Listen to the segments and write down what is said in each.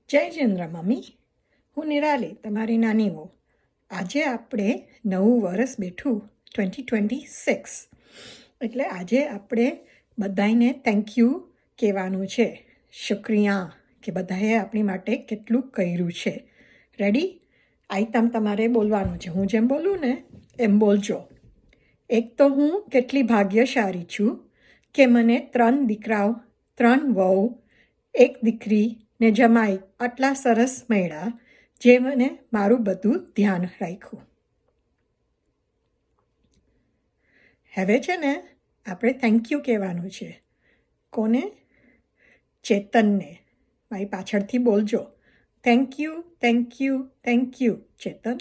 જય ચંદ્ર મમ્મી, હું નિરાલી તમારી નાની વહુ. આજે આપણે નવું વરસ બેઠું 2026. એટલે આજે આપણે બધાને થેન્ક યુ કહેવાનું છે. શુક્રિયા કે બધાએ આપણી માટે કેટલું કર્યું છે. રેડી? આઈટમ તમારે બોલવાનું છે. હું જેમ બોલું ને એમ બોલજો. એક તો હું કેટલી ભાગ્યશાળી છું કે મને 3 દીકરાઓ, 3 વહુ, 1 દીકરી ને જમાઈ આટલા સરસ મળ્યા જે મને મારું બધું ધ્યાન રાખ્યું. હવે છે ને આપણે થેન્ક યુ કહેવાનું છે. કોને? ચેતનને. મારી પાછળથી બોલજો. Thank you, thank you, thank you Chetan.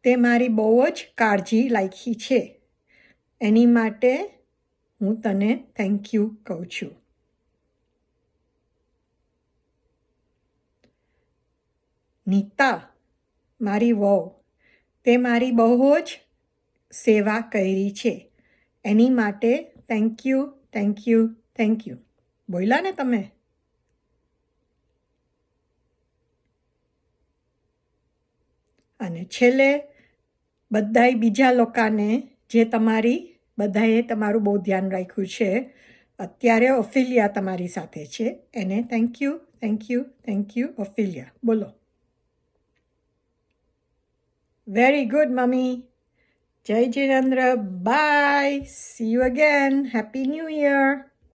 તે મારી બહુ જ કાળજી રાખી છે. એની માટે હું તને થેન્ક યુ કહું છું. નીતા, મારી વહુ, તે મારી બહુ જ સેવા કરી છે. એની માટે thank you, thank you, thank you. બોલ્યા ને તમે? અને છેલ્લે બધાય બીજા લોકોને જે બધાએ તમારું બહુ ધ્યાન રાખ્યું છે. અત્યારે ઓફિલિયા તમારી સાથે છે. એને thank you, thank you, thank you Ophelia. બોલો. Very good, Mummy. Jai Jinendra. Bye. See you again. Happy New Year.